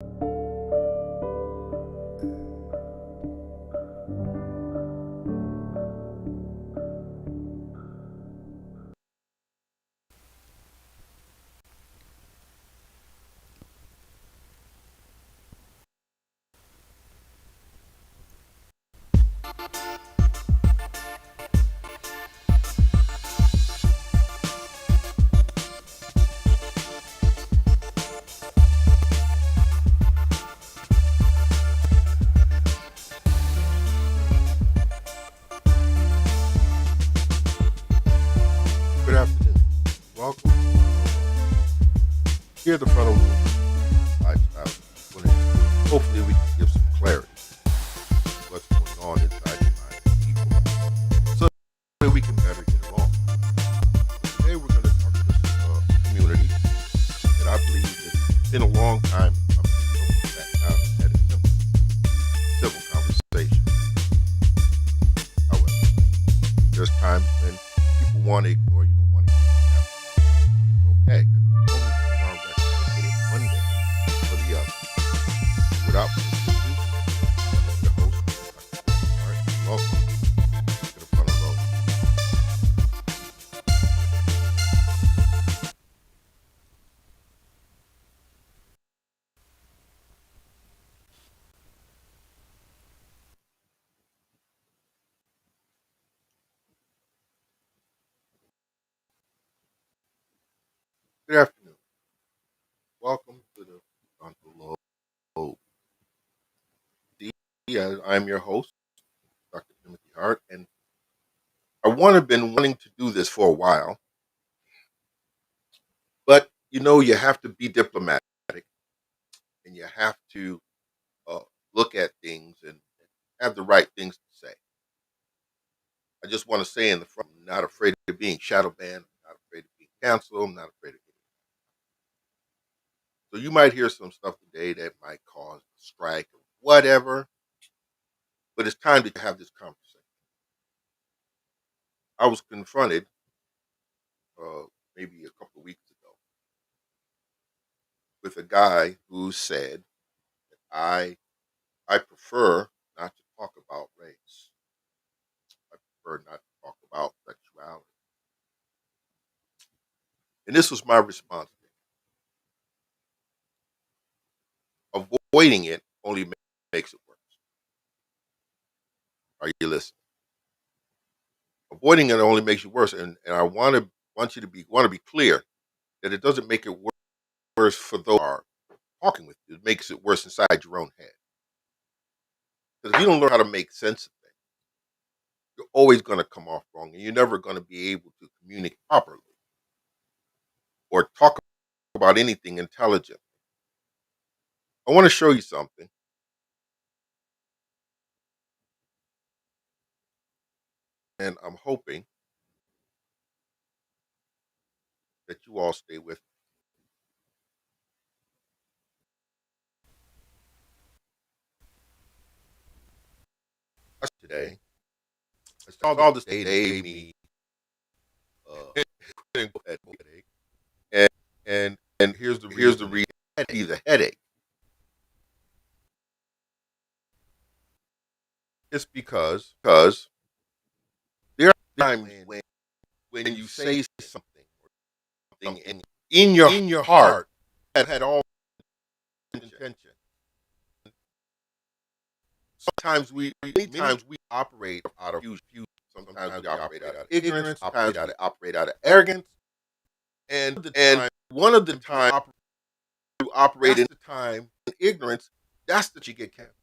Good afternoon. Welcome. Here at the front of the lifestyle. Hopefully we can give some clarity to what's going on inside the minds of people so that we can better get along. Today we're going to talk to this community that I believe has been a long time coming. So we sat down and had a civil conversation. However, there's times when people want to ignore you, don't want to hear you. It's okay, because as long as you are reciprocated one day or the other. Without further ado, I'm your host, Dr. Hart. Welcome to the front of the road. Good afternoon. Welcome to the front of the road. I'm your host, Dr. Timothy Hart, and been wanting to do this for a while, but you have to be diplomatic and you have to uh, look at things and have the right things to say. I just want to say in the front, I'm not afraid of being shadow banned, I'm not afraid of being canceled, I'm not afraid of getting. So you might hear some stuff today that might cause a strike or whatever, but it's time to have this conversation. I was confronted uh, maybe a couple of weeks ago with a guy who said, I I prefer not to talk about race. I prefer not to talk about sexuality. And this was my response. Avoiding it only makes it worse. Are you listening? Avoiding it only makes you worse. And I want you to be clear that it doesn't make it worse for those who are talking with you. It makes it worse inside your own head. Because if you don't learn how to make sense of things, you're always going to come off wrong, and you're never going to be able to communicate properly or talk about anything intelligent. I want to show you something, and I'm hoping that you all stay with us today. I saw this today gave me uh, headache, and and here's the reason. He's a headache. It's because there are times when you say something and in your heart had all intention. Many times we operate out of confusion. Sometimes we operate out of ignorance. Sometimes we operate out of arrogance. And one of the time you operate in ignorance, that's that you get canceled.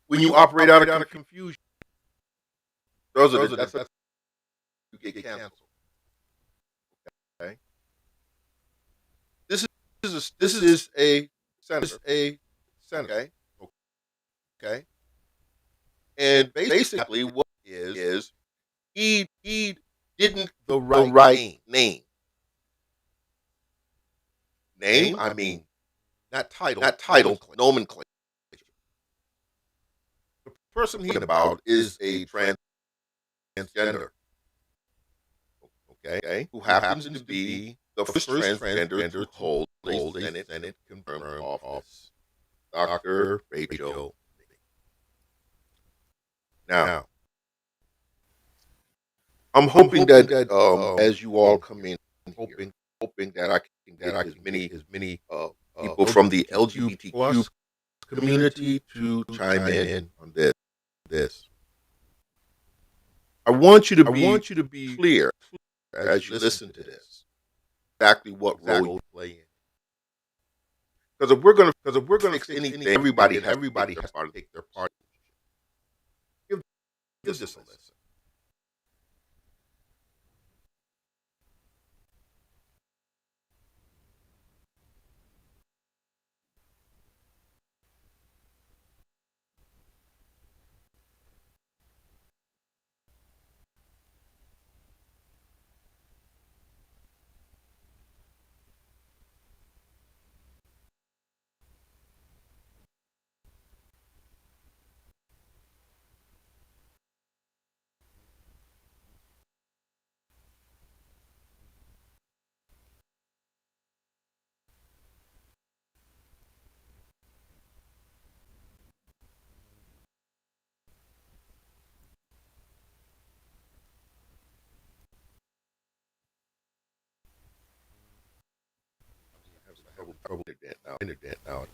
When you operate out of confusion, that's you get canceled. Okay, this is a senator. Okay, and basically what it is he didn't the right name. I mean not title, nomenclature. The person he's about is a transgender, okay, who happens to be the first transgender to hold a Senate confirmed office, Dr. Rachel. Now, I'm hoping that as you all come in here, hoping that I can get as many people from the LGBTQ community to chime in on this. I want you to be clear as you listen to this, exactly what role you play in. Because if we're gonna fix anything, everybody has to take their part. Give this a listen. I have some trouble with internet now.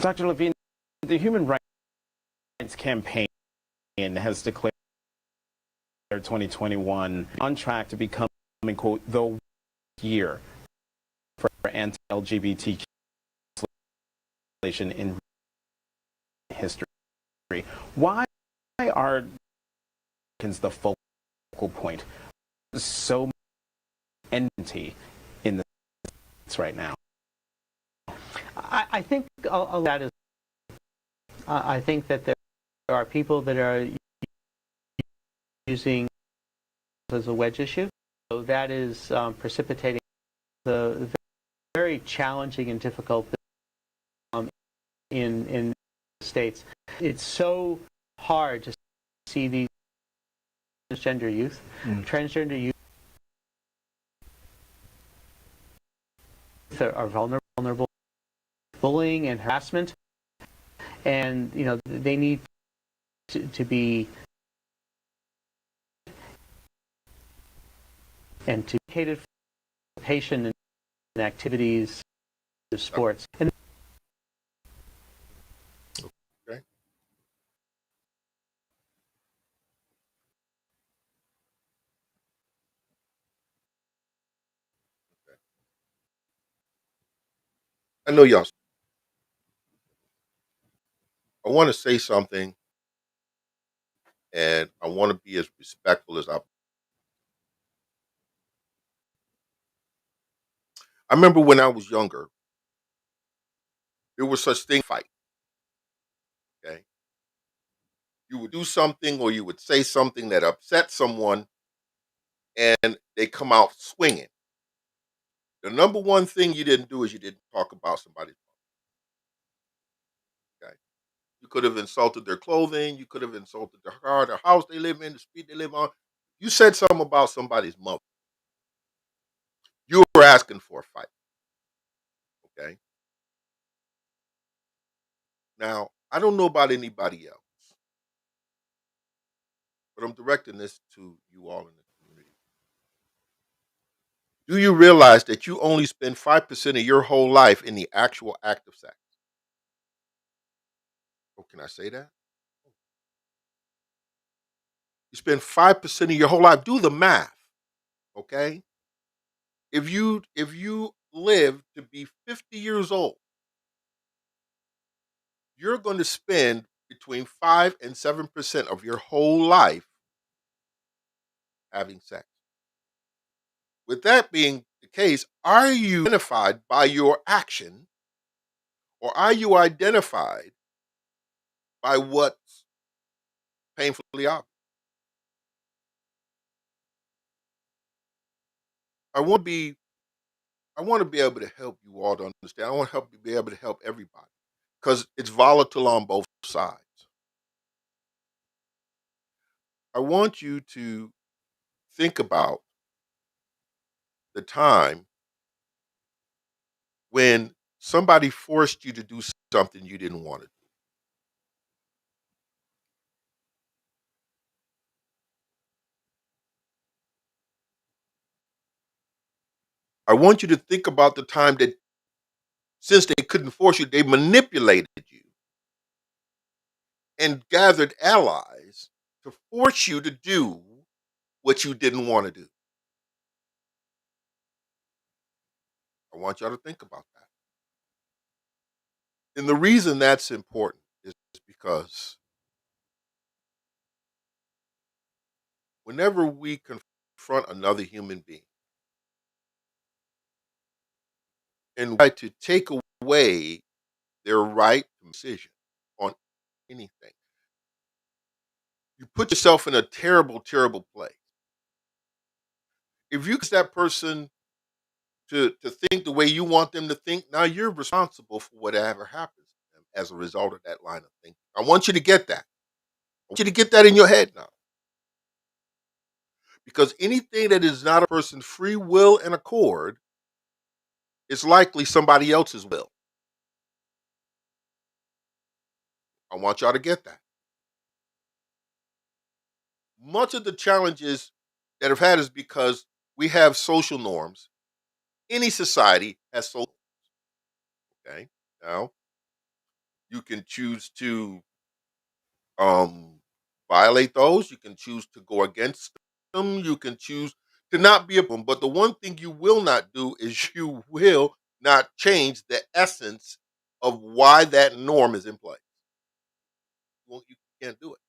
Dr. Levine, the Human Rights Campaign has declared 2021 on track to become, quote, the year for anti-LGBTQ legislation in history. Why are the focal point so enmity in this right now? I think that is. I think that there are people that are using as a wedge issue. So that is precipitating the very challenging and difficult in the states. It's so hard to see these transgender youth, transgender youth are vulnerable to bullying and harassment, and they need to be and to be educated for patient and activities of sports. And Okay. I know y'all. I want to say something, and I want to be as respectful as I. I remember when I was younger, there was such thing fight. Okay, you would do something or you would say something that upset someone, and they come out swinging. The number one thing you didn't do is you didn't talk about somebody's mother. Okay, you could have insulted their clothing, you could have insulted their car, the house they live in, the street they live on. You said something about somebody's mother. You were asking for a fight. Okay, now I don't know about anybody else, but I'm directing this to you all in the community. Do you realize that you only spend 5% of your whole life in the actual act of sex? Oh, can I say that? You spend 5% of your whole life. Do the math, okay? If you live to be 50 years old, you're going to spend between 5 and 7% of your whole life having sex. With that being the case, are you identified by your action, or are you identified by what's painfully obvious? I want to be I want to be able to help you all to understand. I want to help you be able to help everybody because it's volatile on both sides. I want you to think about the time when somebody forced you to do something you didn't want to do. I want you to think about the time that, since they couldn't force you, they manipulated you and gathered allies to force you to do what you didn't want to do. I want y'all to think about that. And the reason that's important is because whenever we confront another human being and try to take away their right to decision on anything, you put yourself in a terrible, terrible place. If you ask that person to think the way you want them to think, now you're responsible for whatever happens to them as a result of that line of thinking. I want you to get that. I want you to get that in your head now. Because anything that is not a person's free will and accord is likely somebody else's will. I want y'all to get that. Much of the challenges that have had is because we have social norms. Any society has social norms. Okay. Now you can choose to um violate those, you can choose to go against them, you can choose to not be a them. But the one thing you will not do is you will not change the essence of why that norm is in place. Well, you can't do it.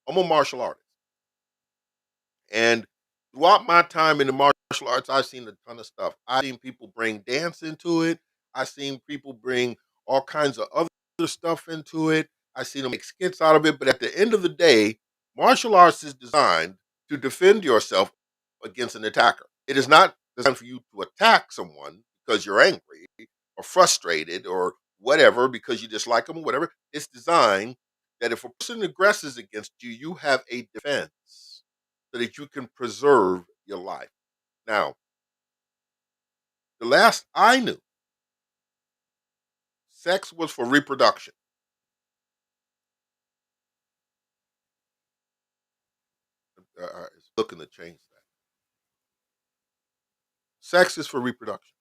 I'm a martial artist. And throughout my time in the martial arts, I've seen a ton of stuff. I've seen people bring dance into it. I've seen people bring all kinds of other stuff into it. I've seen them make skits out of it. But at the end of the day, martial arts is designed to defend yourself against an attacker. It is not designed for you to attack someone because you're angry or frustrated or whatever because you dislike them or whatever. It's designed that if a person aggresses against you, you have a defense so that you can preserve your life. Now, the last I knew, sex was for reproduction. It's looking to change that. Sex is for reproduction.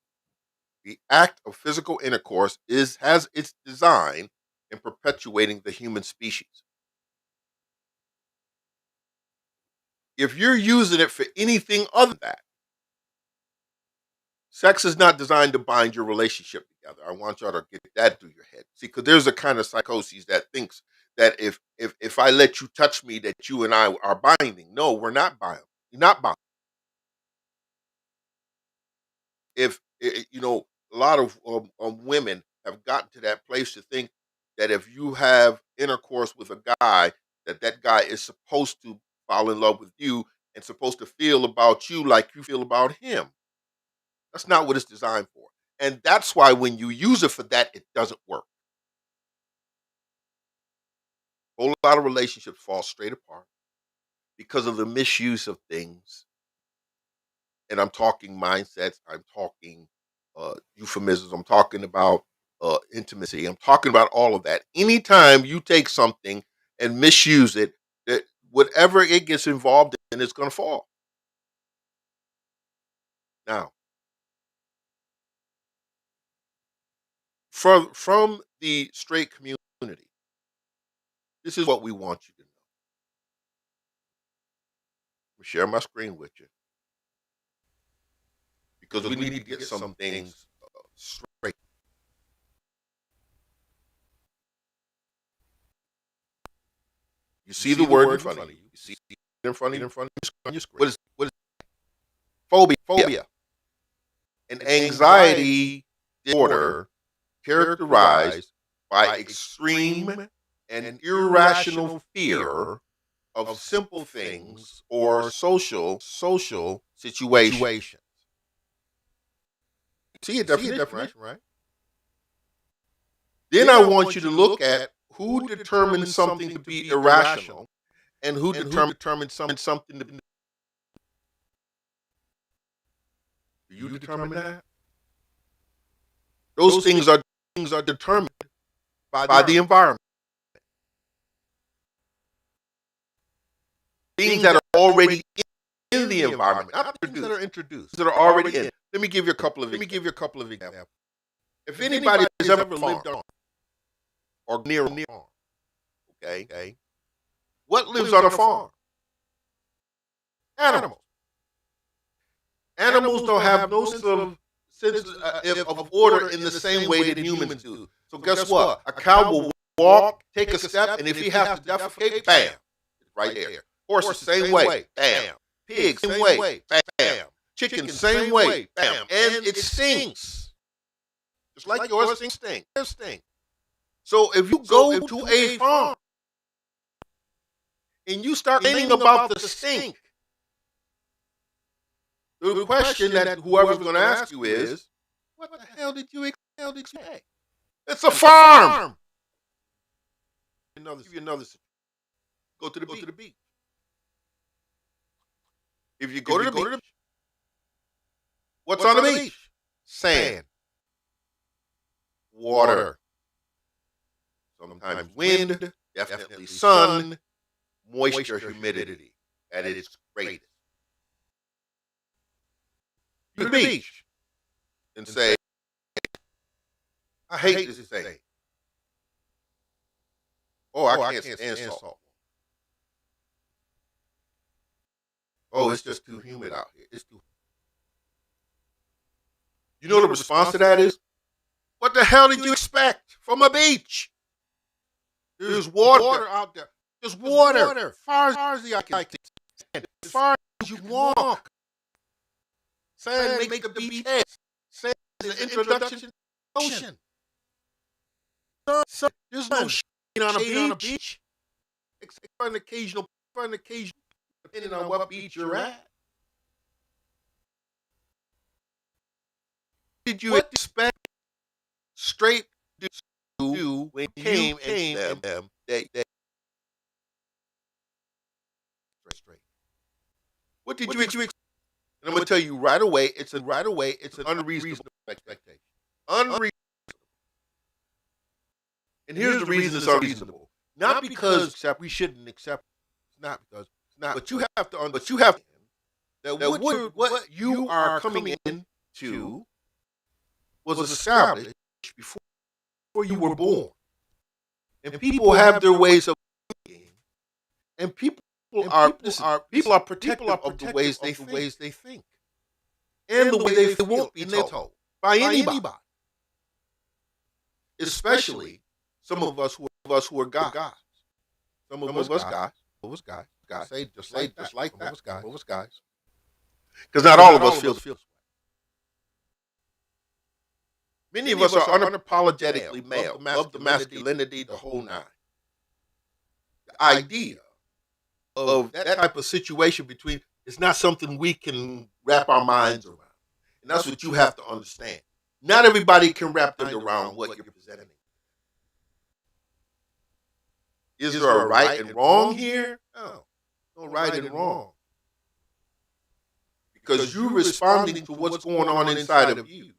The act of physical intercourse has its design in perpetuating the human species. If you're using it for anything other than that, sex is not designed to bind your relationship together. I want y'all to get that through your head. See, because there's a kind of psychosis that thinks that if I let you touch me, that you and I are binding. No, we're not binding. You're not binding. If a lot of women have gotten to that place to think that if you have intercourse with a guy, that guy is supposed to fall in love with you and supposed to feel about you like you feel about him. That's not what it's designed for. And that's why when you use it for that, it doesn't work. A whole lot of relationships fall straight apart because of the misuse of things. And I'm talking mindsets, I'm talking euphemisms, I'm talking about intimacy, I'm talking about all of that. Anytime you take something and misuse it, that whatever it gets involved in, it's going to fall. Now, from the straight community, this is what we want you to know. I'm gonna share my screen with you. because we need to get some things straight. You see the word in front of you. You see it in front of you on your screen. What is phobia? An anxiety disorder characterized by extreme and irrational fear of simple things or social situations. See a definition, right? Then I want you to look at who determines something to be irrational and who determines something to be. Do you determine that? Those things are determined by the environment. Things that are already in the environment, not things that are introduced, that are already in. Let me give you a couple of examples. If anybody has ever lived on or near a farm, okay, what lives on a farm? Animals. Animals don't have no sense of order in the same way that humans do. So guess what? A cow will walk, take a step, and if he has to defecate, bam, right there. Horse, the same way, bam. Pig, same way, bam. Chicken, same way, bam. And it stinks. Just like yours stink. So if you go to a farm and you start thinking about the stink, the question that whoever's going to ask you is, what the hell did you expect? It's a farm. Give you another. Go to the beach. If you go to the beach, what's on the beach? Sand, water, sometimes wind, definitely sun, moisture, humidity at its greatest. You go to the beach and say, I hate this thing. Oh, I can't stand salt. Oh, it's just too humid out here. It's too. You know the response to that is, what the hell did you expect from a beach? There's water out there. There's water. As far as the eye can see. As far as you walk. Sand makes the beach head. Sand is an introduction to the ocean. There's no shade on a beach. Except for an occasional, depending on what beach you're at. Did you expect straight to do when you came and them they straight? What did you expect? And I'm going to tell you right away, it's an unreasonable expectation. Unreasonable. And here's the reason it's unreasonable. Not because we shouldn't accept it. Not because it's not. But you have to understand that what you are coming into was established before you were born. And people have their ways of thinking. And people are protective of the ways they think. And the way they won't be told by anybody. Especially some of us who are guys. Some of us guys. Say just like that. Some of us guys. Because not all of us feel. Many of us are unapologetically male. Love the masculinity, the whole nine. The idea of that type of situation between it's not something we can wrap our minds around. And that's what you have to understand. Not everybody can wrap their mind around what you're presenting. Is there a right and wrong here? No right and wrong. Because you're responding to what's going on inside of you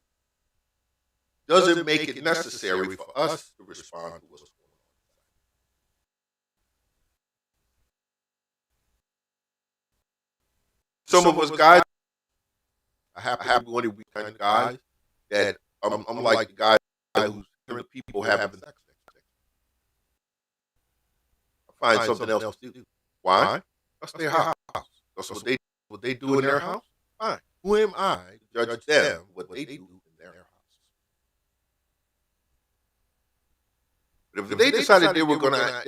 doesn't make it necessary for us to respond to what's going on. Some of us guys, I happen to be kind of guys that I'm like the guy who's hearing people having sex. I find something else to do. Why? That's their house. That's what they do in their house. Fine. Who am I to judge them what they do in their house? But if they decided they were gonna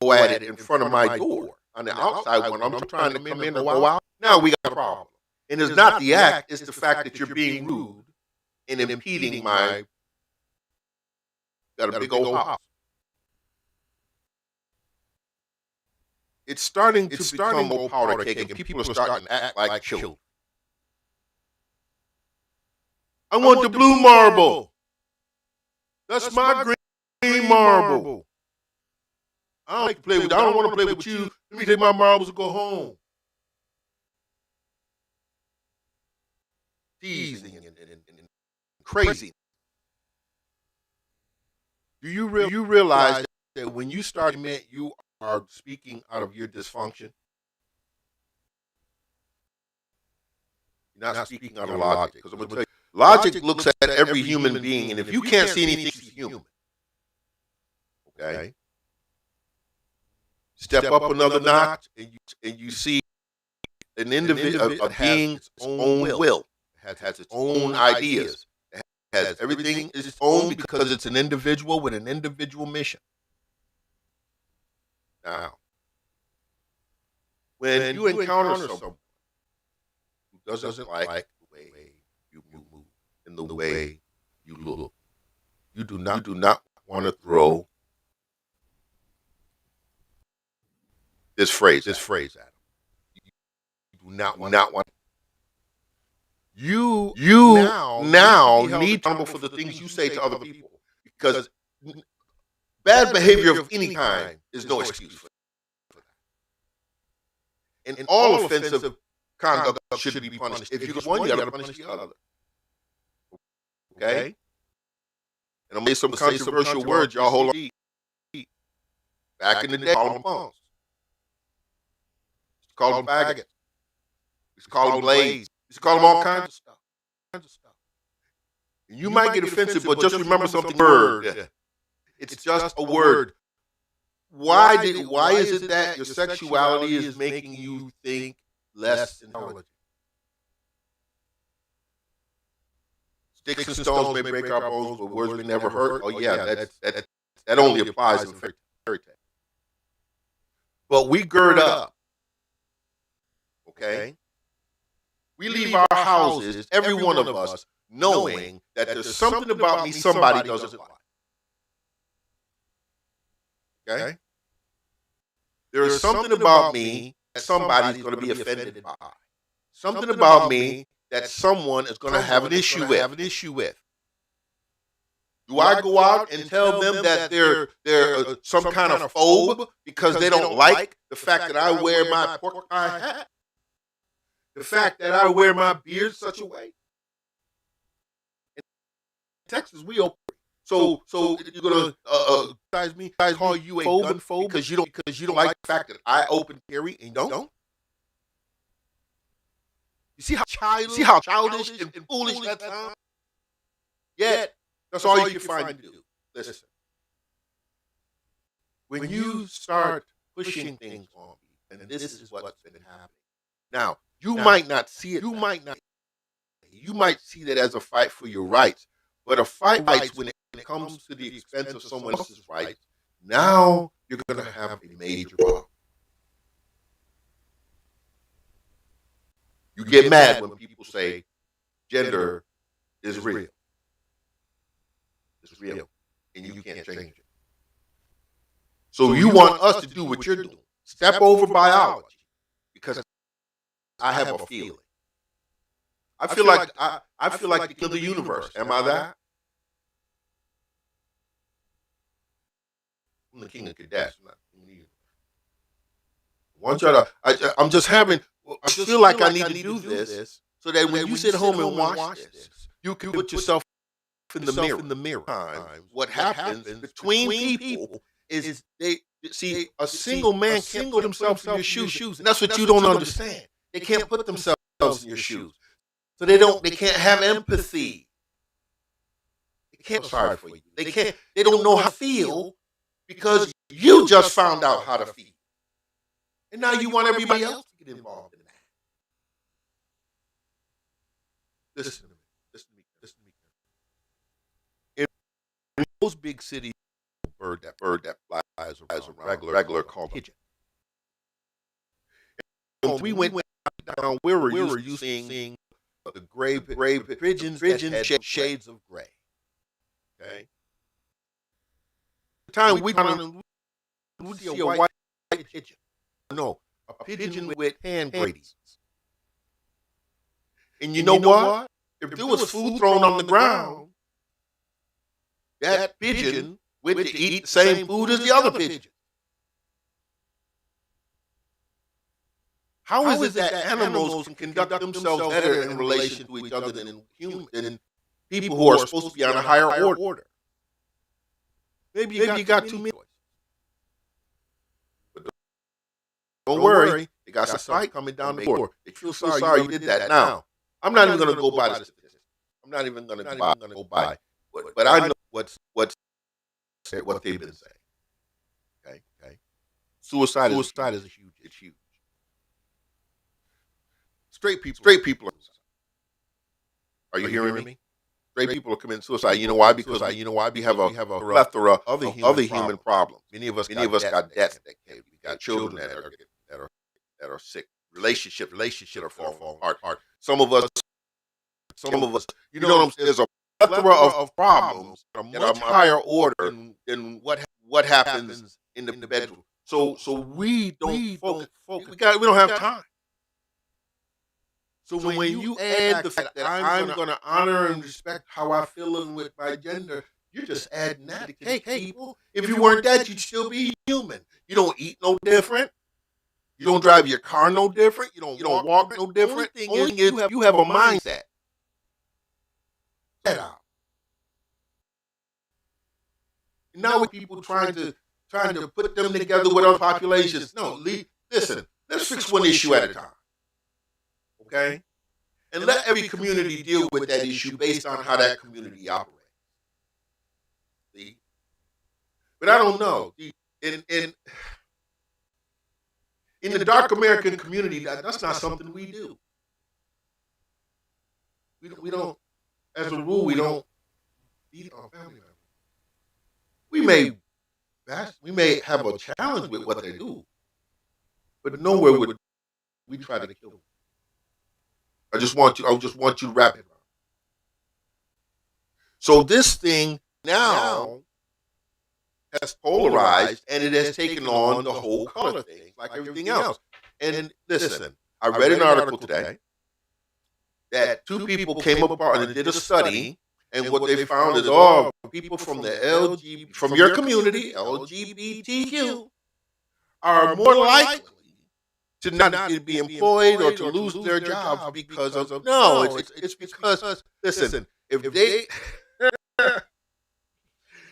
go at it in front of my door on the outside when I'm trying to come in or go out, now we got a problem. And it's not the act; it's the fact that you're being rude and impeding my got a big old house. It's starting to become more powder cake, and people are starting to act like children. I want the blue marble. That's my green marble. I don't like to play with. I don't want to play with you. Let me take my marbles and go home. Teasing and crazy. Do you realize that when you start admit you are speaking out of your dysfunction, you're not speaking out of logic? Because I'm going to tell you, logic looks at every human being, and if you can't see anything, she's human. Okay? Step up another notch, and you see an individual, a being's own will, has its own ideas, has everything is its own because it's an individual with an individual mission. Now, when you encounter someone who doesn't like the way you move and the way you look, you do not want to throw this phrase at them. You do not want. You now need to be accountable for the things you say to other people, because bad behavior of any kind is no excuse for that. And all offensive conduct should be punished. If you do one, you got to punish the other. Okay? And I'm going to say some controversial words, y'all hold on. Back in the day, call them punks. Call them faggots. We call them blades. We call them all kinds of stuff. And you might get offensive, but just remember something. Word. It's just a word. Why is it that your sexuality is making you think less intelligent? Sticks and stones may break our bones, but words may never hurt. Oh yeah, that only applies in fairy tale. But we gird up. Okay? We leave our houses, every one of us, knowing that there's something about me somebody doesn't like. Okay? There is something about me that somebody's going to be offended by. Something about me that someone is going to have an issue with. Do I go out and tell them that they're some kind of phobe because they don't like the fact that I wear my pork pie hat? The fact that I wear my beard such a way? In Texas, we open. So you're gonna call you a gun phobe because you don't like the fact that I open carry and you don't? You see how childish and foolish that sounds? Yet that's all you can find to do. Listen, when you start pushing things on me, and this is what's been happening. Now, you might not see it. You might see that as a fight for your rights, but a fight when it comes to the expense of someone else's rights, now you're going to have a major problem. You get mad when people say gender is real. It's real, and you can't change it. So you want us to do what you're doing. Step over biology, because I have a feeling. I feel like the king of the universe. Am I that? I'm the king of Kadesh. I'm not the king of the universe. I just feel like I need to do this so that when you sit home and watch this, you can put yourself in the mirror. What happens between people is they see a single man can't put himself in your shoes, and that's what you don't understand. They can't put themselves in your shoes, so they can't have empathy. They can't sorry for you. They don't know how to feel because you just found out how to feel, and now you want everybody else to get involved in that. listen to me. Listen to me. Listen to me. In most big cities, bird that flies around regular called a pigeon. When we went down, we were used to seeing the gray pigeons that had shades of gray. Okay. The time we would see a white pigeon. No, a pigeon with hand gradings. And you know what? If there was food thrown on the ground, that pigeon went to eat the same food as the other pigeon. How is it that animals can conduct themselves better in relation to each other than people who are supposed to be on a higher order? Maybe you got too many choices. But don't worry, they got some fight coming down the board. They feel sorry you did that. Now, I'm not even going to go by the statistics. I'm not even going to go by, but I know what they've been saying. Okay. Suicide is huge. It's huge. Straight people are you hearing me? Straight people are committing suicide. You know why? Because we have a plethora of other human problems. Many of us got debts that came. We got children that are sick. Relationships are falling apart. Some of us, you know what I'm saying? There's a plethora of problems that are much higher order than what happens in the bedroom. So we don't focus. We don't have time. So when you add the fact that I'm going to honor and respect how I feel with my gender, you're just adding that to cake, people. If you weren't that, you'd still be human. You don't eat no different. You don't drive your car no different. You don't walk no different. Only thing is you have a mindset. That out. And now with people trying to put them together with other populations. No, listen. Let's fix one issue at a time. Okay? And let every community deal with that issue based on how that community operates. See? But I don't know. In the dark American community, that's not something we do. We don't, as a rule, we don't beat our family members. We may have a challenge with what they do, but nowhere would we try to kill them. I just want you to wrap it around. So this thing now has polarized, and it has taken on the whole color thing, like everything else. And listen, I read an article today that two people came apart and did a study, and what they found is, people from from your community, LGBTQ, are more likely to not be employed or to lose their jobs because of it's because listen, if they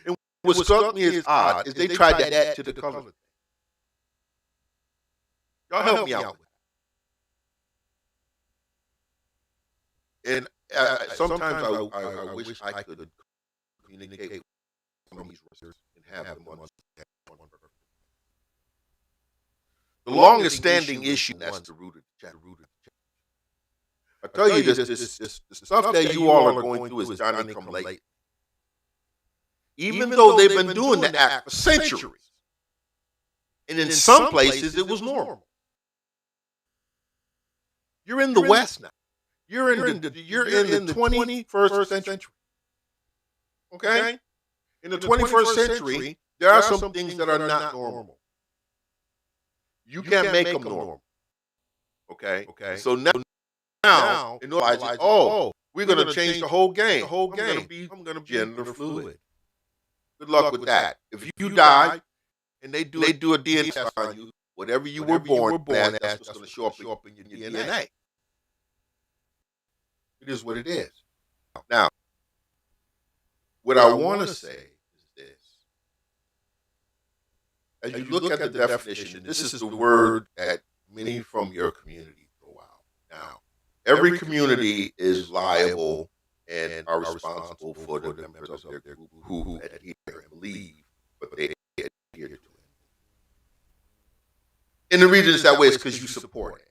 and what struck me as odd is they tried to add to the color thing. Y'all help me out with that. And sometimes I wish I could communicate with some of these races and have them on one. The longest standing issue, that's the root of the change. I tell you, this stuff that you all are going through is Johnny come late. Even though they've been doing the act for centuries. And in some places, it was normal. You're in the West now. You're in the 21st century. Okay? In the 21st century, there are some things that are not normal. You can't make them normal. Okay? So now in order to we're going to change the whole game. I'm going to be gender fluid. Good luck with that. If you die and they do a DNA test on you, whatever you were born as, that's going to show up in your DNA. It is what it is. Now, what I want to say is this. As you look at the definition, this is the word that many from your community throw out. Now, every community is liable and are responsible for the members of their group who adhere and believe what they adhere to. And the reason it's that way is because you support it.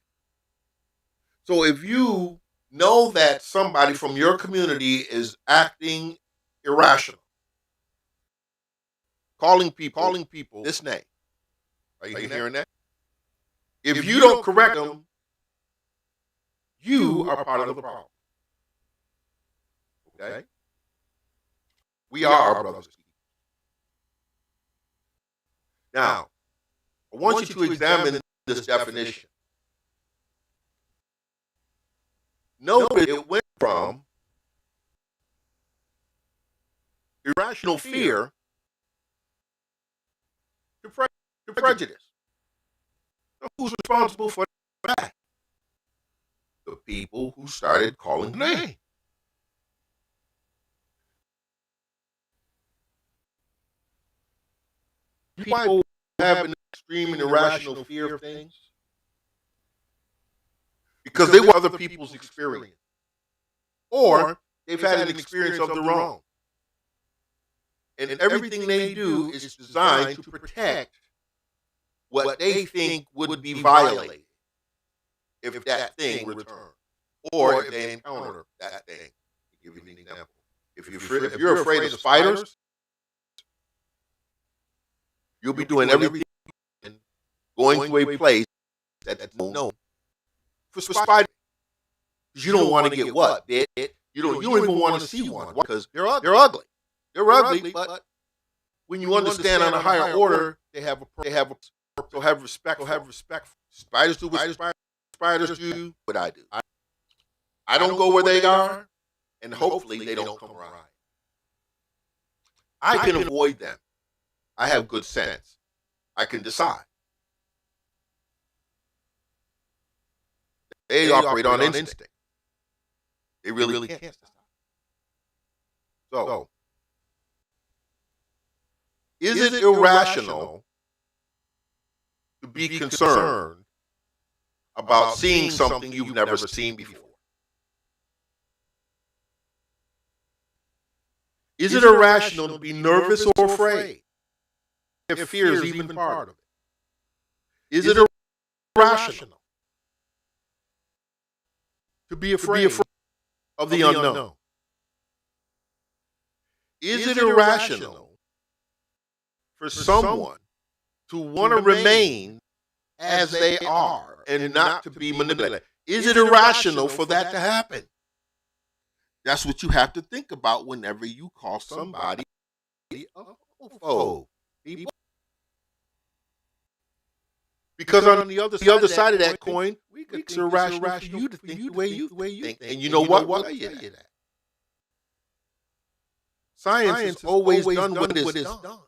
So if you know that somebody from your community is acting irrational, calling people this name. Are you hearing that? If you don't correct them, you are part of the problem. Okay? We are our brothers. Now, I want you to examine this definition. Notice it went from irrational fear to prejudice. Now, who's responsible for that? The people who started calling the name. People have an extreme and irrational fear of things because they were other people's experience, or they've had an experience of their own. And everything they do is designed to protect what they think would be violated if that thing returned, or if they encounter that thing. I'll give you an example. If you're afraid of spiders, you'll be doing everything, going to a place that's known for spiders. Because you don't want to get what, bit? You don't even want to see one because they're ugly. They're ugly, but when you understand on a higher order, they have respect. Spiders do what spiders do. What I do. I don't go where they are, and hopefully they don't come around. I can avoid them. I have good sense. I can decide. They operate on instinct. They really can't decide. So, is it irrational to be concerned about seeing something you've never seen before? Is it irrational to be nervous or afraid? If fear is even part of it. Is it irrational to be afraid of the unknown? Is it irrational for someone to want to remain as they are and not to be manipulated? Is it irrational for that to happen? That's what you have to think about whenever you call somebody a homophobe. Because on the other side of that coin, it's irrational for you to think the way you think. And you know what? I'll tell you that. Science has always done what it's done.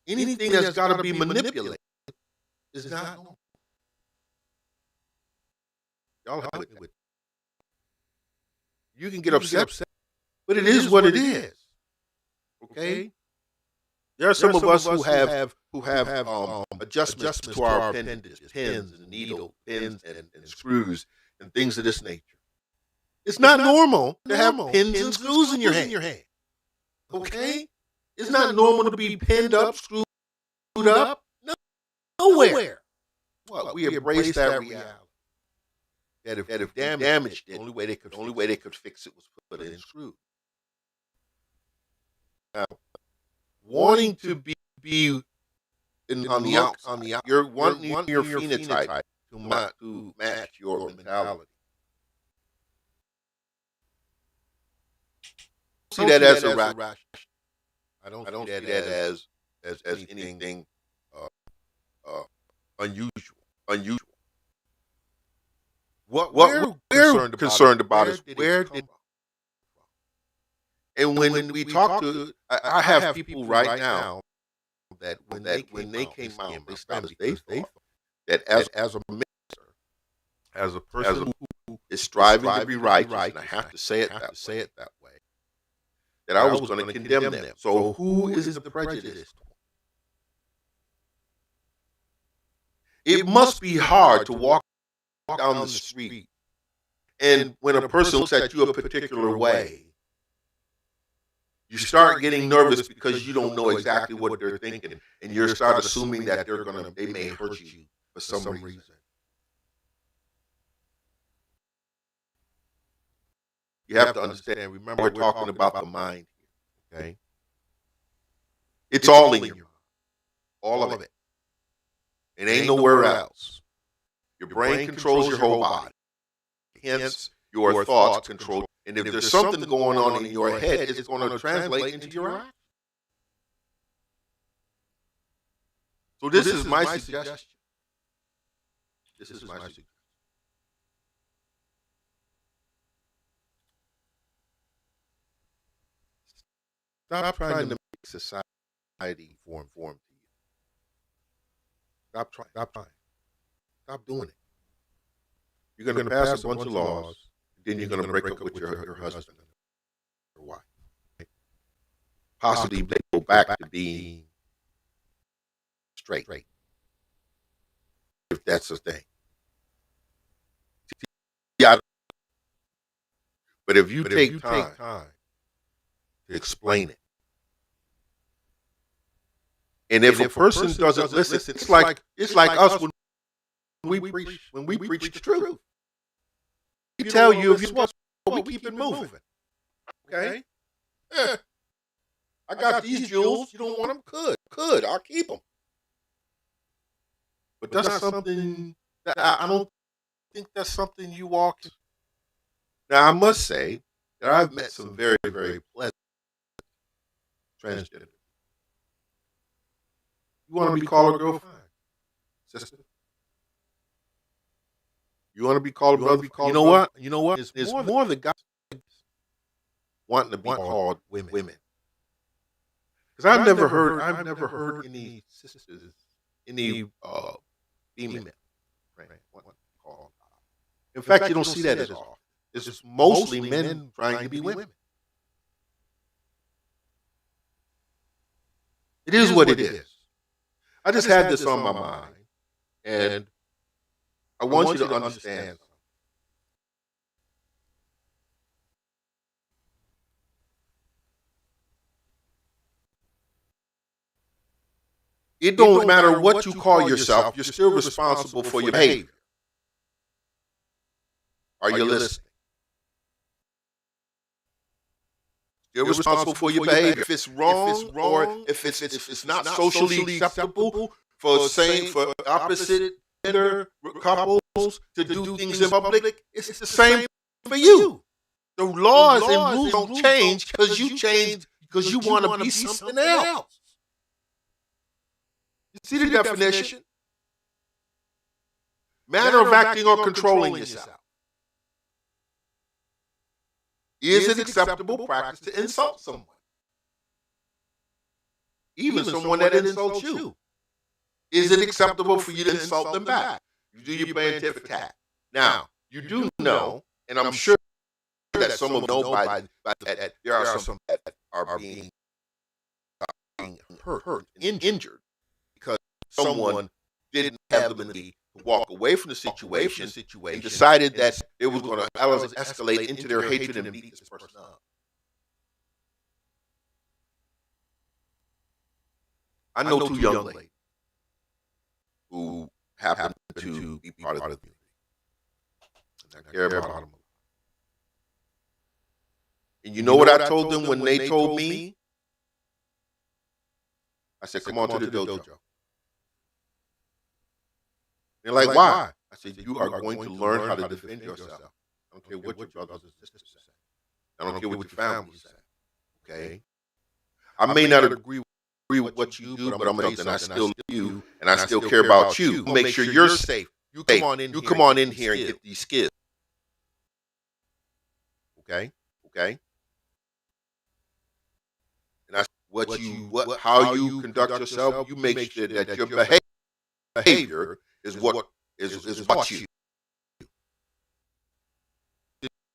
Anything that's got to be manipulated is not normal. Y'all have it with. You can get upset, but it is what it is. Okay. There are some of us who have adjustments to our appendages, pins and needle pins and screws and things of this nature. It's not normal to have pins and screws in your hand. Okay? It's not normal to be pinned up, screwed up. Nowhere. Well, we embrace that reality. That if damaged it, the only way they could fix it was put it in screws. Now, wanting to be on the outside, you're wanting your phenotype to match your mentality. See that as irrational. I don't see that as anything unusual. What we're concerned about is where did. And when we talk to, I have people right now that when they came out, they thought that as a minister, as a person who is striving to be righteous, and I have to say it that way, that I was going to condemn them. So who is the prejudice? It must be hard to walk down the street, and when a person looks at you a particular way, you start getting nervous because you don't know exactly what they're thinking, and you start assuming that they may hurt you for some reason. You have to understand. Remember, we're talking about the mind here. Okay, it's all in your mind, all of it. It ain't nowhere else. Your brain controls your whole body. Hence, your thoughts control. And if there's something going on in your head, it's going to translate into your actions. So this is my suggestion. This is my suggestion. Stop trying to make society form to you. Stop trying. Stop doing it. You're going to pass a bunch of laws, then you're going to break up with your husband or wife. Possibly go back to being straight, if that's the thing. Yeah, but if you take time to explain it, and if a person doesn't listen, it's like us when we preach the truth. We tell you if you want, we keep it moving. Okay. I got these jewels. You don't want them? Could. I'll keep them. But that's not something that I don't think that's something you walk. Now, I must say that I've met some very, very pleasant transgender. You want to be called a girlfriend, sister? You want to be called a brother? You know what? It's more the guys wanting to be called women. Because I've never heard any sisters, any female friend called. In fact, you don't see that as often. It's just mostly men trying to be women. It is what it is. I just had this on my mind, and I want you to understand. It don't matter what you call yourself, you're still responsible for your behavior. Are you listening? You're responsible for your behavior. If it's wrong, or if it's not socially acceptable for opposite gender couples to do things in public, it's the same for you. The laws and rules don't change because you want to be something else. You see the definition? Manner of acting or controlling yourself. Is it acceptable practice to insult someone? Even someone that insults you. Is it acceptable for you to insult them back? You do your playing tit for tat. Now, you do know, and I'm sure that some of you know by that there are some that are being hurt, injured, because someone didn't have the ability to walk away from the situation and decided that it was going to escalate into their hatred and beat this person up. I know two young ladies who happen to be part of the community. And I care about them. And you know what I told them when they told me? I said, come on to the dojo. They're like, why? I said, you are going to learn how to defend yourself. I don't care what your brothers and sisters say. I don't care what your family says. Okay? I may not agree with what you do, but I'm going to tell you, I still love you, and I still care about you. Make sure you're safe. You come on in here and get these skills. Okay? And that's how you conduct yourself. You make sure that your behavior is what you.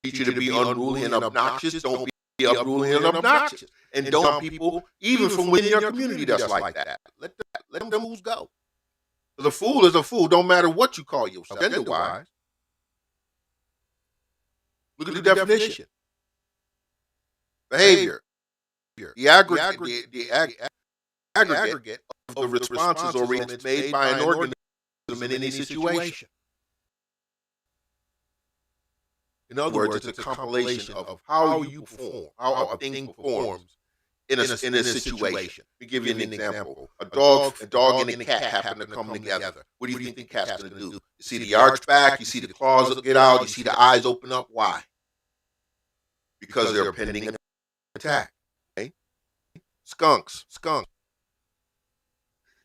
Teach you to be unruly and obnoxious. Don't be unruly and obnoxious. And don't people, even from within your community, that's like that. Let them fools go. The fool is a fool. Don't matter what you call yourself. Gender-wise. Look at the definition. Behavior. The aggregate of the responses or reactions made by an organism in any situation. In other words, it's a compilation of how you perform, how a thing performs in a situation. Let me give you an example. A dog and a cat happen to come together. What do you think the cat's going to do? You see the arch back, you see the claws get out, you see the eyes open up. Why? Because they're pending an attack. Okay? Skunks.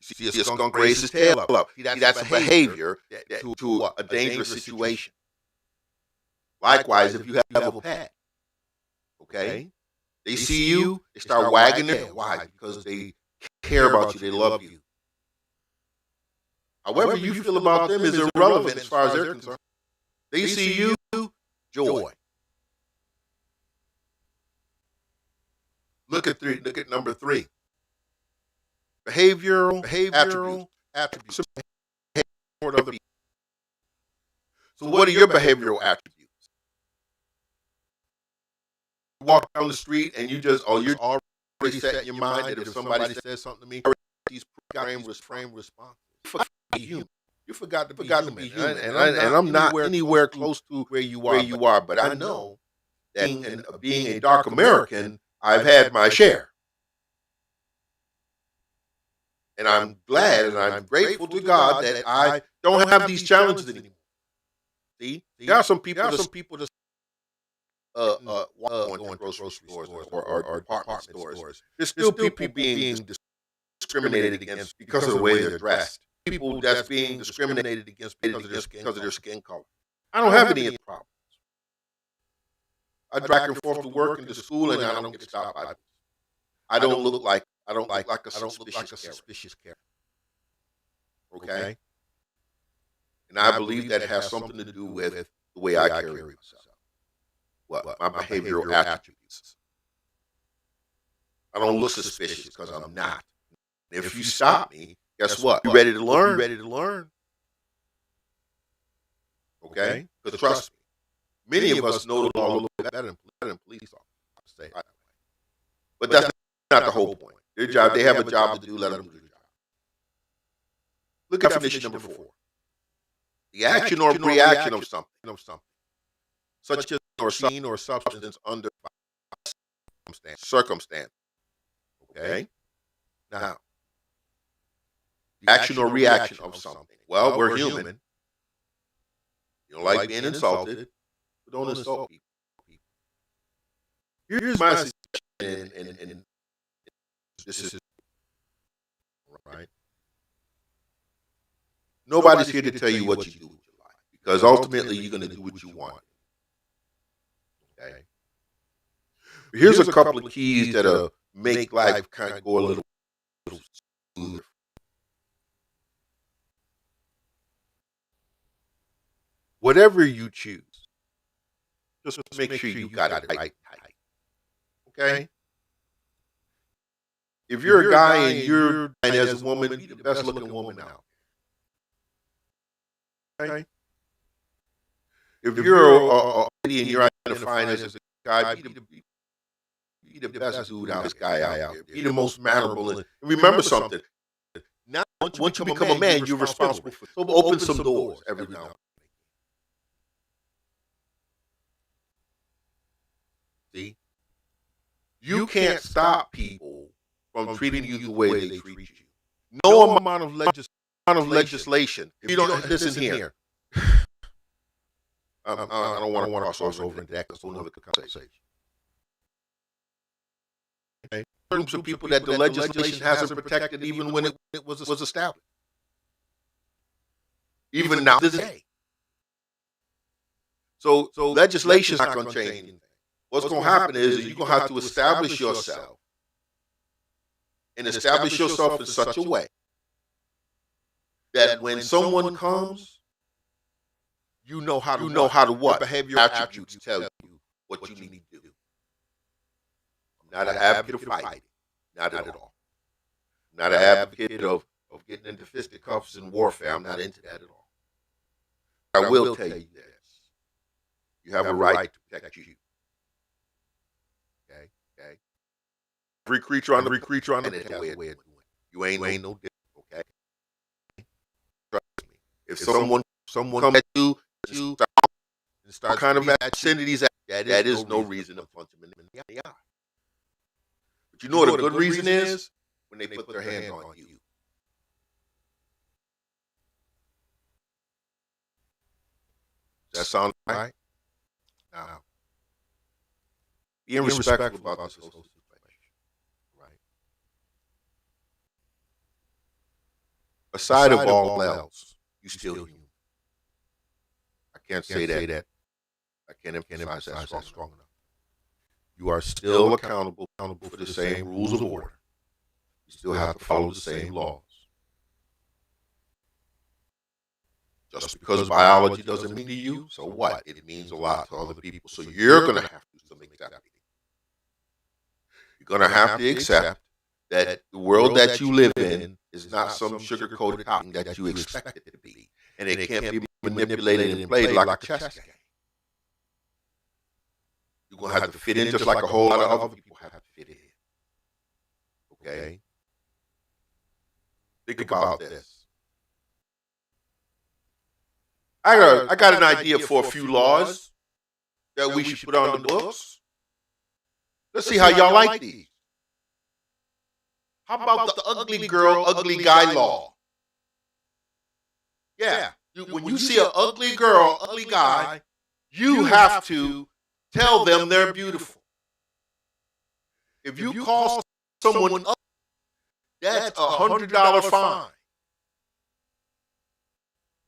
You see a skunk raise his tail up. See, that's a behavior to a dangerous situation. Likewise, if you have a pet, okay, they see you, they start wagging their tail. Why? Because they care about you, they love you. However you feel about them is irrelevant as far as they're concerned. They see you, joy. Look at number 3. Behavioral attributes. So what are your behavioral attributes? You walk down the street and you're already set in your mind that if somebody says something to me, these frame responses. You forgot to be human. And I'm not anywhere close to where you are, but I know that being a dark American, I've had my share. And I'm glad and I'm grateful to God that I don't have these challenges anymore. See, there are some people that going to grocery stores or department stores. There's still people being discriminated against because of the way they're dressed. People that's being discriminated against because of their skin color. I don't have any problems. I back and forth to work and to school, and I don't get stopped by them. I don't look like a suspicious character. Okay? And I believe that has something to do with the way I carry myself. My behavioral attributes. I don't look suspicious because I'm not. And if you stop me, guess what? You ready to learn? Okay? Because trust me, many of us know the law a little bit better than police officers. But that's not the whole point. Their job, they have a job to do, let them do their job. Look at definition number 4. The action or reaction of something, such as or scene or substance under circumstance. Okay? Now, the action or reaction of something. Well, we're human. You don't like being insulted, but don't insult people. Here's my suggestion, and this is right. Nobody's here to tell you what you do with your life, because ultimately you're going to do what you want. Okay. But here's a couple of keys that'll make life kind of go a little smoother. Whatever you choose, just make sure you got it right. Okay? If you're a guy and you're and as a woman, be the best looking woman out. Okay? If you're a lady and you're identifying as a guy, be the best dude out, this guy out there. Be the most mannerable. And remember something. Now, once you become a man, you're responsible for. So open some doors every now and then. See? You can't stop people from treating you the way they treat you. No amount of legislation. If you don't listen here. I don't want to cross over into that. That's another conversation. Okay. Groups of people that the legislation hasn't protected even when it was established. Even now today. So legislation's not going to change anything. What's going to happen is you're going to have to establish yourself and establish yourself in such a way that when someone comes, you know how to what? Behavioral attributes tell you what you need to do. I'm not an advocate of fighting. Not at all. I'm not an advocate of getting into fisticuffs and warfare. I'm not into that at all. I will tell you this. You have a right to protect you. Okay. Every creature on the planet has a way of doing it. You ain't no different. Okay. Trust me. If someone comes at you and what kind of obscenities that is no reason to punch them in the eye. But you know what a good reason is? When they put their hands on you. Does that sound right? Now, being respectful about this whole situation, right? Aside of all else, you still human. I can't say that. I can't emphasize that strong enough. You are still accountable for the same rules of order. You still have to follow the same laws. Just because biology doesn't mean to you, so what? It means a lot to other people. So you're going to have to do some accepting. You're going to have to accept that the world that you live in is not some sugar-coated cotton that you expect it to be. And it can't be manipulated and played like a chess game. You're going to have to fit in just like a whole lot of other people have to fit in. Okay? Think about this. I got an idea for a few laws that we should put on the books. Let's see how y'all like these. How about the ugly girl, ugly guy law? Yeah. When you see an ugly girl, ugly guy, you have to tell them they're beautiful. If you call someone ugly, that's $100 fine.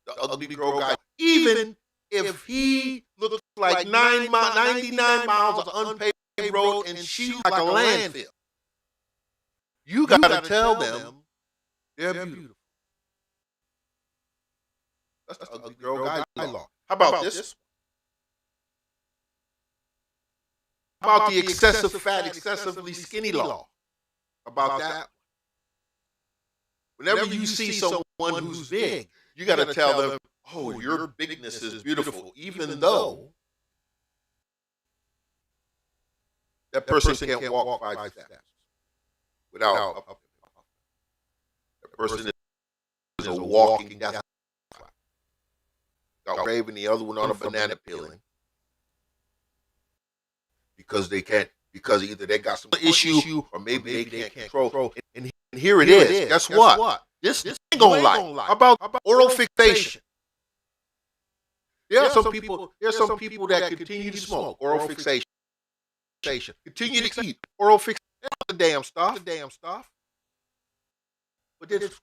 The ugly girl guy, even if he looks like 99 miles of unpaved road and she's like a landfill, you got to tell them they're beautiful. That's the ugly girl guy law. How about this? How about the excessive fat, excessively skinny law? About that? Whenever you see someone who's big, you got to tell them, oh, your bigness is beautiful, even though that person can't walk 5 steps without that person is a walking death. Got Raven, the other one on a banana peeling because they can't, because either they got some issue or maybe they can't control. And here it is. Guess what? This ain't gonna lie. How about oral fixation? There are some people that continue to smoke. Oral fixation. Continue to eat. Oral fixation. The damn stuff. But they just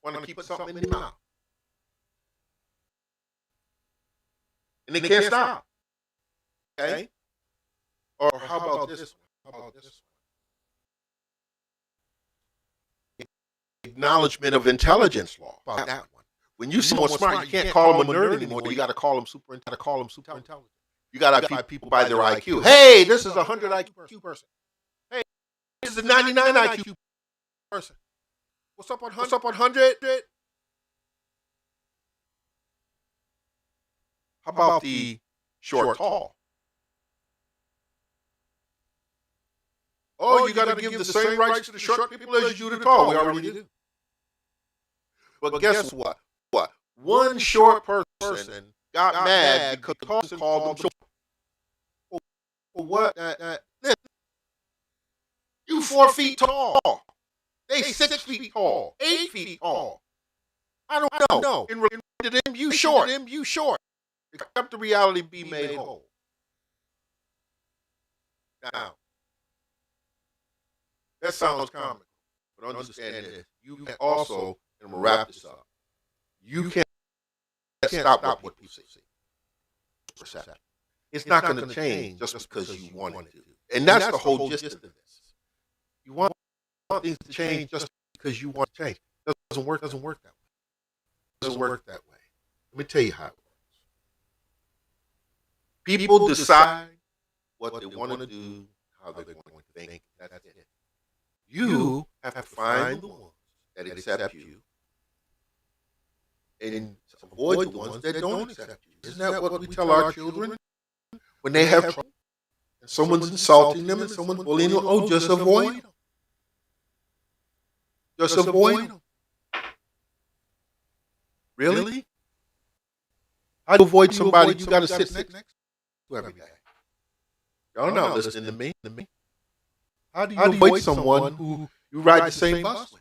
want to keep something in their mouth. And they can't stop. Okay? Or how about this one? Acknowledgement of intelligence law. About that one. When you see someone smart, you can't call them a nerd anymore. You got to call them super intelligent. You got to keep people by their IQ. Hey, this is a 100 IQ person. Hey, this is a 99 IQ person. What's up on 100? How about the short tall? Oh, you got to give the same rights to the short people as you do the tall. We already do. But guess what? One short person got mad because the person called them short. What? You 4 feet tall. They 6 feet tall. 8 feet tall. I don't know. In relation to them, you short. Accept the reality be made whole. Now, that sounds comical, but understand this. You can also, and I'm going to wrap this up, you can't stop what people say. It's not going to change just because you want it to. And that's the whole gist of this. You want things to change just because you want to change. It doesn't work that way. Let me tell you how it works. People decide what they want to do, how they're going to think. That's it. You have to find the ones that accept you and avoid the ones that don't accept you. Isn't that what we tell our children? When they have trouble and someone's insulting them and someone's bullying them, oh, just avoid them. Just avoid them. Really? How do you avoid somebody you got to sit next to every day? Y'all not listening to me. How do you avoid someone who you ride the same bus with?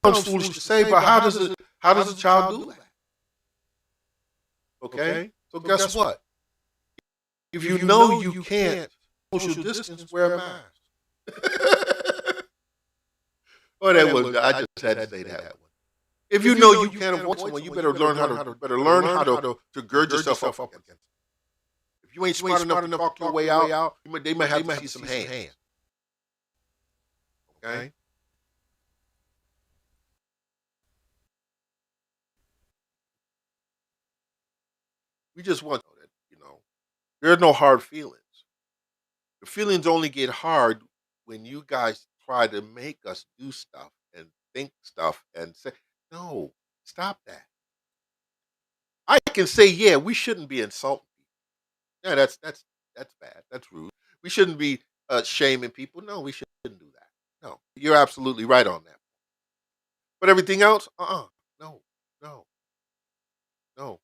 Sounds foolish to say, but how does a child do that? Okay? So guess what? If you know you can't social distance, wear a mask. Oh, that was I just had to say that one. If you know you can't avoid someone, you better learn how to gird yourself up against it. If you ain't smart enough to talk your way out, they might have to see some hands. Okay? We just want that, there's no hard feelings. The feelings only get hard when you guys try to make us do stuff and think stuff and say, no, stop that. I can say, yeah, we shouldn't be insulting people. Yeah, that's bad. That's rude. We shouldn't be shaming people. No, we shouldn't do that. No, you're absolutely right on that. But everything else, no, no, no.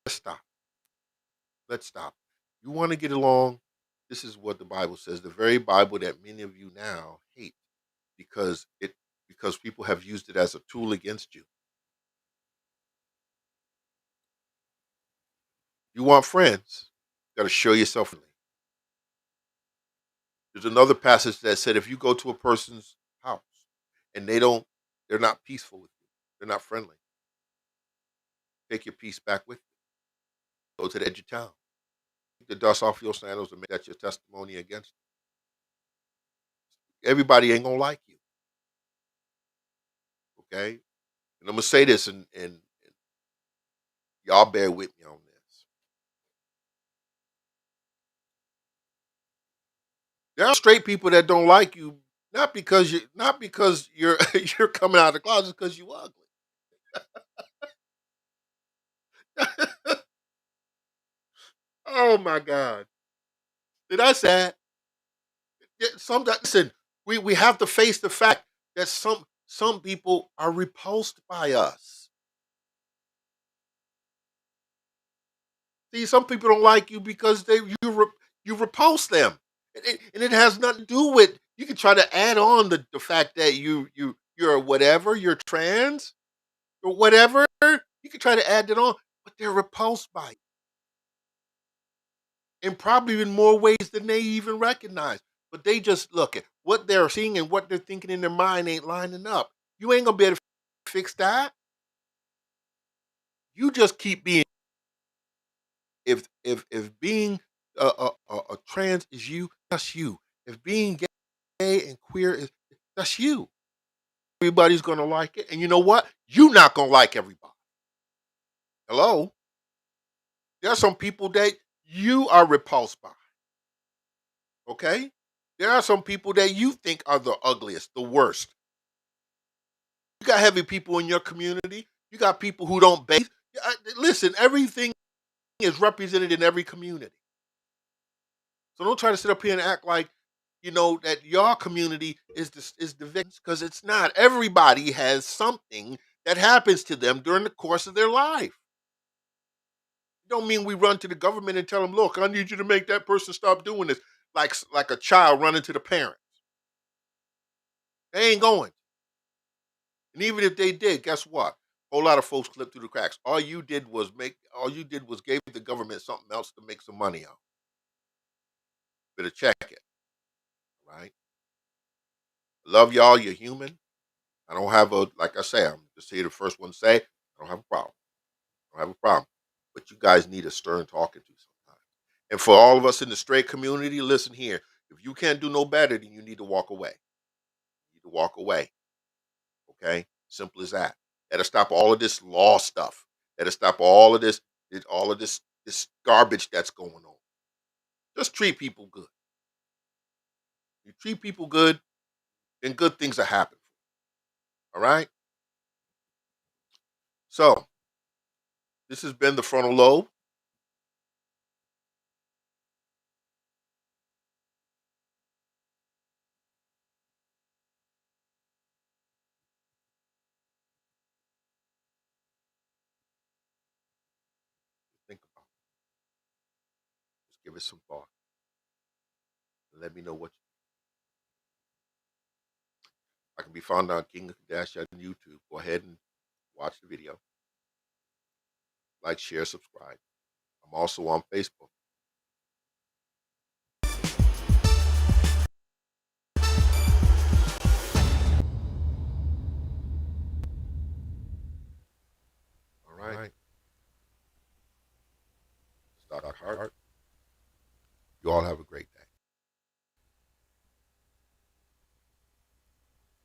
Let's stop. Let's stop. You want to get along? This is what the Bible says. The very Bible that many of you now hate because people have used it as a tool against you. You want friends? You got to show yourself friendly. There's another passage that said if you go to a person's house and they're not peaceful with you, they're not friendly, take your peace back with you. Go to the edge of town. Take the dust off your sandals and make that your testimony against them. Everybody ain't gonna like you. Okay? And I'm gonna say this and y'all bear with me on this. There are straight people that don't like you, not because you're you're coming out of the closet, because you ugly. Oh my God. Did I say that? Yeah, listen, we have to face the fact that some people are repulsed by us. See, some people don't like you because you repulse them. And it has nothing to do with, you can try to add on the fact that you're whatever, you're trans or whatever. You can try to add that on, but they're repulsed by it. In probably in more ways than they even recognize. But they just look at what they're seeing and what they're thinking in their mind ain't lining up. You ain't gonna be able to fix that. You just keep being. If being a trans is you, that's you. If being gay and queer is, that's you. Everybody's gonna like it, and you know what? You're not gonna like everybody. Hello, there are some people that you are repulsed by. Okay, there are some people that you think are the ugliest, the worst. You got heavy people in your community. You got people who don't bathe. Listen, everything is represented in every community. So don't try to sit up here and act like that your community is the victims, because it's not. Everybody has something that happens to them during the course of their life. It don't mean we run to the government and tell them, "Look, I need you to make that person stop doing this," like a child running to the parents. They ain't going. And even if they did, guess what? A whole lot of folks slipped through the cracks. All you did was gave the government something else to make some money out. Better check it, right? Love y'all. You're human. I don't have like I say, I'm just here the first one to say, I don't have a problem. I don't have a problem. But you guys need a stern talking to sometimes. And for all of us in the straight community, listen here. If you can't do no better, then you need to walk away. You need to walk away. Okay? Simple as that. That'll stop all of this law stuff. That'll stop all of this garbage that's going on. Just treat people good. You treat people good, then good things will happen. All right? So this has been the frontal lobe. give it some thought. And let me know what I can be found on King of Kardashian on YouTube. Go ahead and watch the video. Like, share, subscribe. I'm also on Facebook. All right. It's Dr. Hart. You all have a great day.